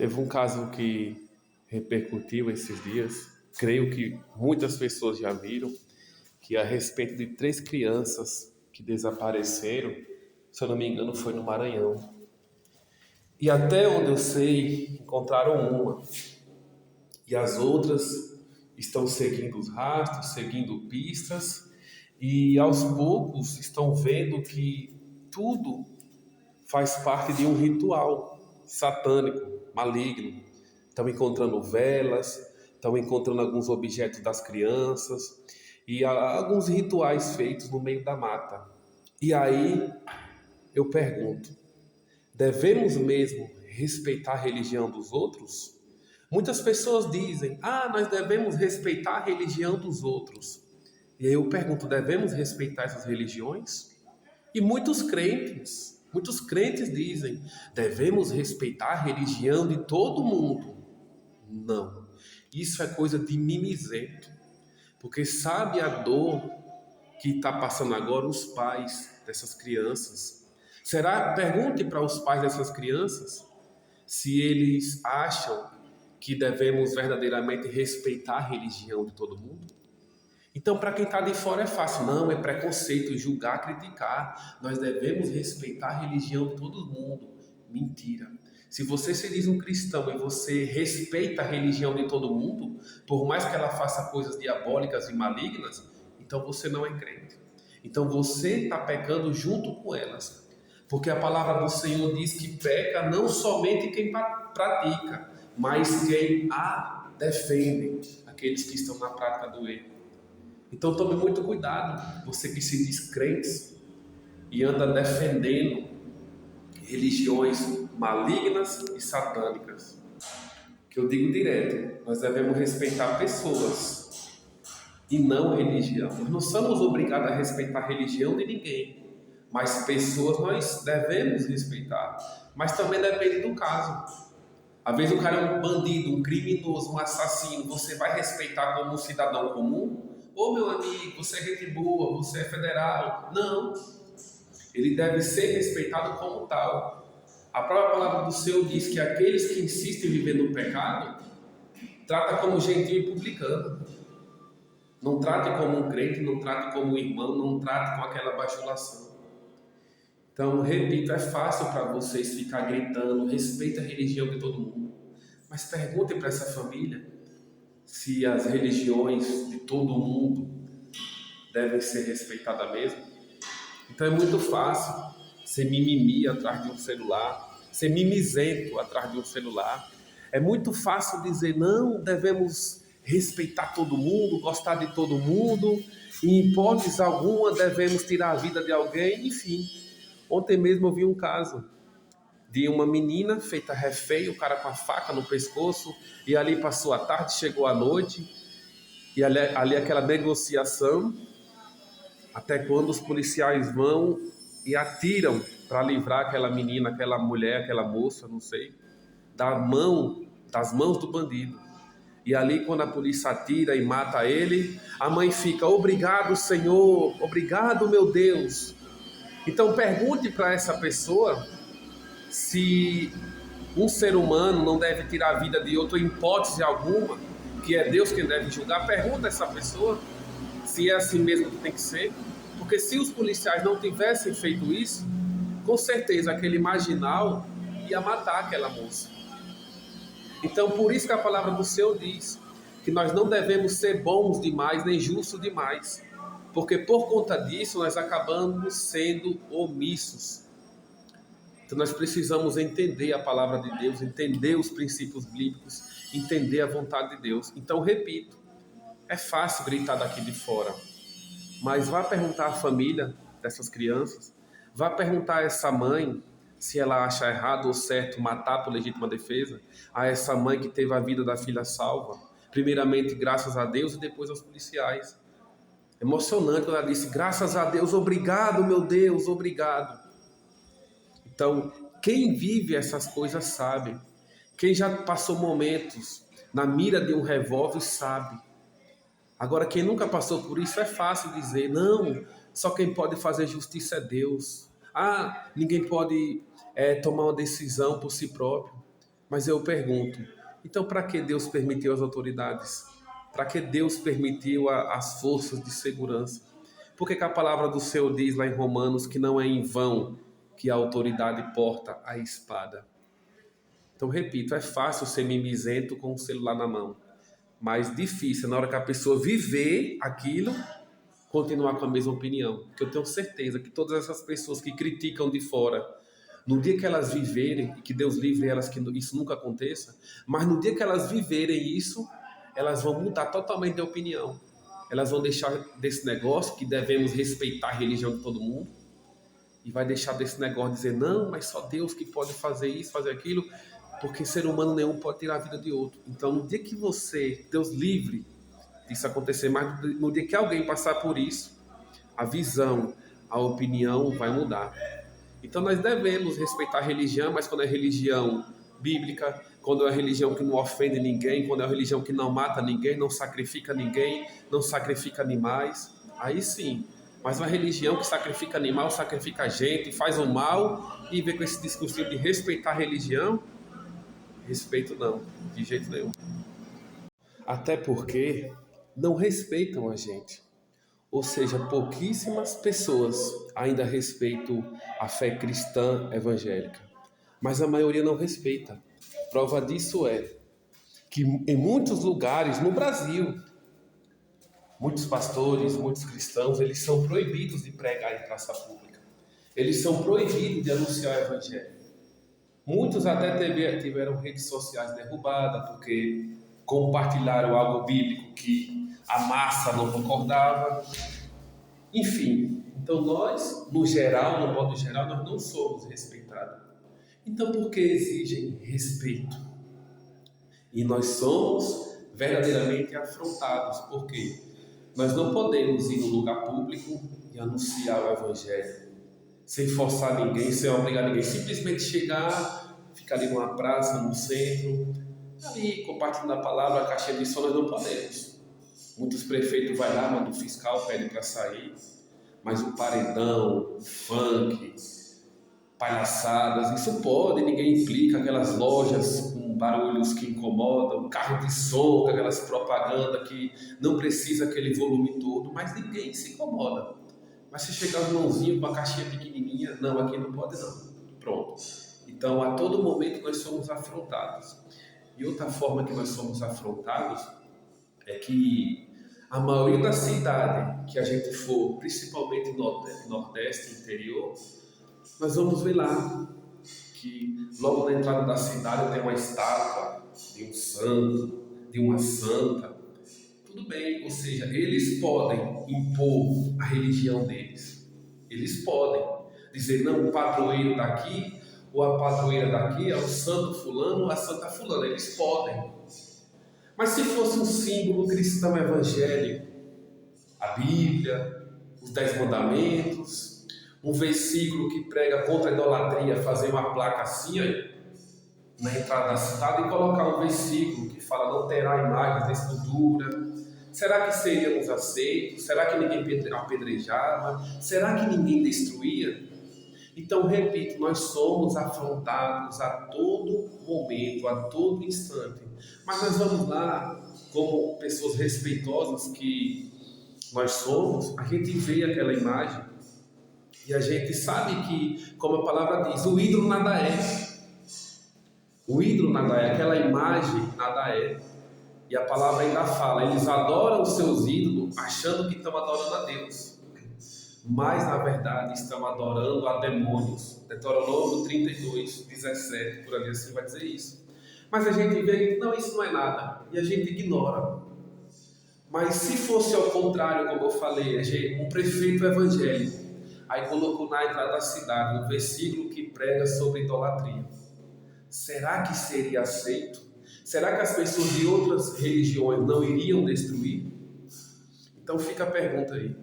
Teve um caso que repercutiu esses dias, creio que muitas pessoas já viram, que é a respeito de 3 crianças que desapareceram, se eu não me engano foi no Maranhão. E até onde eu sei, encontraram uma. E as outras estão seguindo os rastros, seguindo pistas, e aos poucos estão vendo que tudo faz parte de um ritual satânico, maligno. Estão encontrando velas, estão encontrando alguns objetos das crianças e há alguns rituais feitos no meio da mata. E aí eu pergunto, devemos mesmo respeitar a religião dos outros? Muitas pessoas dizem, nós devemos respeitar a religião dos outros. E aí eu pergunto, devemos respeitar essas religiões? E muitos crentes dizem, devemos respeitar a religião de todo mundo. Não, isso é coisa de mimizento, porque sabe a dor que está passando agora os pais dessas crianças. Pergunte para os pais dessas crianças se eles acham que devemos verdadeiramente respeitar a religião de todo mundo. Então, para quem está de fora é fácil. Não, é preconceito, julgar, criticar. Nós devemos respeitar a religião de todo mundo. Mentira. Se você se diz um cristão e você respeita a religião de todo mundo, por mais que ela faça coisas diabólicas e malignas, então você não é crente. Então você está pecando junto com elas. Porque a palavra do Senhor diz que peca não somente quem pratica, mas quem a defende, aqueles que estão na prática do erro. Então tome muito cuidado, você que se diz crente e anda defendendo religiões malignas e satânicas. Que eu digo direto, nós devemos respeitar pessoas e não religião. Nós não somos obrigados a respeitar a religião de ninguém, mas pessoas nós devemos respeitar. Mas também depende do caso. Às vezes o cara é um bandido, um criminoso, um assassino, você vai respeitar como um cidadão comum? Ô meu amigo, você é gente boa, você é federal. Não. Ele deve ser respeitado como tal. A própria palavra do Senhor diz que aqueles que insistem em viver no pecado, trata como gentil e publicano. Não trate como um crente, não trate como um irmão, não trate com aquela bajulação. Então, repito, é fácil para vocês ficar gritando, respeita a religião de todo mundo. Mas perguntem para essa família se as religiões de todo mundo devem ser respeitadas mesmo. Então é muito fácil ser mimimi atrás de um celular, ser mimizento atrás de um celular. É muito fácil dizer, não, devemos respeitar todo mundo, gostar de todo mundo, em hipótese alguma devemos tirar a vida de alguém, enfim. Ontem mesmo eu vi um caso de uma menina feita refém, o cara com a faca no pescoço, e ali passou a tarde, chegou a noite, e ali aquela negociação, até quando os policiais vão e atiram para livrar aquela menina, aquela mulher, aquela moça, não sei, das mãos do bandido. E ali quando a polícia atira e mata ele, a mãe fica, obrigado Senhor, obrigado meu Deus. Então pergunte para essa pessoa se um ser humano não deve tirar a vida de outro em hipótese alguma, que é Deus quem deve julgar. Pergunta a essa pessoa se é assim mesmo que tem que ser, porque se os policiais não tivessem feito isso, com certeza aquele marginal ia matar aquela moça. Então por isso que a palavra do Senhor diz que nós não devemos ser bons demais nem justos demais, porque por conta disso nós acabamos sendo omissos. Então nós precisamos entender a palavra de Deus, entender os princípios bíblicos, entender a vontade de Deus. Então repito, é fácil gritar daqui de fora, mas vá perguntar à família dessas crianças, vá perguntar a essa mãe se ela acha errado ou certo matar por legítima defesa, a essa mãe que teve a vida da filha salva, primeiramente graças a Deus e depois aos policiais. Emocionante quando ela disse, graças a Deus, obrigado meu Deus, obrigado. Então, quem vive essas coisas sabe. Quem já passou momentos na mira de um revólver sabe. Agora, quem nunca passou por isso é fácil dizer, não, só quem pode fazer justiça é Deus. Ninguém pode tomar uma decisão por si próprio. Mas eu pergunto, então para que Deus permitiu as autoridades? Para que Deus permitiu as forças de segurança? Por que a palavra do Senhor diz lá em Romanos que não é em vão que a autoridade porta a espada? Então, repito, é fácil ser mimizento com o celular na mão, mas difícil na hora que a pessoa viver aquilo, continuar com a mesma opinião. Porque eu tenho certeza que todas essas pessoas que criticam de fora, no dia que elas viverem, e que Deus livre elas que isso nunca aconteça, mas no dia que elas viverem isso, elas vão mudar totalmente de opinião. Elas vão deixar desse negócio que devemos respeitar a religião de todo mundo, e vai deixar desse negócio de dizer, não, mas só Deus que pode fazer isso, fazer aquilo, porque ser humano nenhum pode tirar a vida de outro. Então, no dia que você, Deus livre disso acontecer, mas no dia que alguém passar por isso, a visão, a opinião vai mudar. Então, nós devemos respeitar a religião, mas quando é religião bíblica, quando é uma religião que não ofende ninguém, quando é uma religião que não mata ninguém, não sacrifica ninguém, não sacrifica animais, aí sim. Mas uma religião que sacrifica animal, sacrifica gente, faz o mal e vem com esse discurso de respeitar a religião, respeito não, de jeito nenhum. Até porque não respeitam a gente. Ou seja, pouquíssimas pessoas ainda respeitam a fé cristã evangélica. Mas a maioria não respeita. Prova disso é que em muitos lugares no Brasil, muitos pastores, muitos cristãos, eles são proibidos de pregar em praça pública. Eles são proibidos de anunciar o evangelho. Muitos até tiveram redes sociais derrubadas porque compartilharam algo bíblico que a massa não concordava. Enfim, então nós, no geral, no modo geral, nós não somos respeitados. Então por que exigem respeito? E nós somos verdadeiramente afrontados, porque nós não podemos ir no lugar público e anunciar o evangelho sem forçar ninguém, sem obrigar ninguém, simplesmente chegar, ficar ali numa praça, no centro, ali compartilhando a palavra, a caixinha de som, nós não podemos. Muitos prefeitos vão lá, mandam o fiscal, pedem para sair, mas o paredão, o funk, palhaçadas, isso pode, ninguém implica, aquelas lojas com barulhos que incomodam, carro de som, aquelas propagandas que não precisa aquele volume todo, mas ninguém se incomoda. Mas se chegar um mãozinho com a caixinha pequenininha, não, aqui não pode não. Pronto. Então, a todo momento nós somos afrontados. E outra forma que nós somos afrontados é que a maioria da cidade que a gente for, principalmente Nordeste, interior, nós vamos ver lá que logo na entrada da cidade tem uma estátua de um santo, de uma santa. Tudo bem, ou seja, eles podem impor a religião deles. Eles podem dizer, não, o padroeiro daqui, ou a padroeira daqui é o santo fulano ou a santa fulana. Eles podem. Mas se fosse um símbolo cristão evangélico, a Bíblia, os 10 mandamentos, um versículo que prega contra a idolatria, fazer uma placa assim na entrada da cidade e colocar um versículo que fala não terá imagens de escultura. Será que seríamos aceitos? Será que ninguém apedrejava? Será que ninguém destruía? Então, repito, nós somos afrontados a todo momento, a todo instante. Mas nós vamos lá, como pessoas respeitosas que nós somos, a gente vê aquela imagem e a gente sabe que, como a palavra diz, o ídolo nada é. O ídolo nada é, aquela imagem nada é. E a palavra ainda fala, eles adoram os seus ídolos achando que estão adorando a Deus. Mas, na verdade, estão adorando a demônios. Deuteronômio 32, 17, por ali assim vai dizer isso. Mas a gente vê, não, isso não é nada. E a gente ignora. Mas se fosse ao contrário, como eu falei, um prefeito evangélico, aí colocou na entrada da cidade um versículo que prega sobre idolatria. Será que seria aceito? Será que as pessoas de outras religiões não iriam destruir? Então fica a pergunta aí.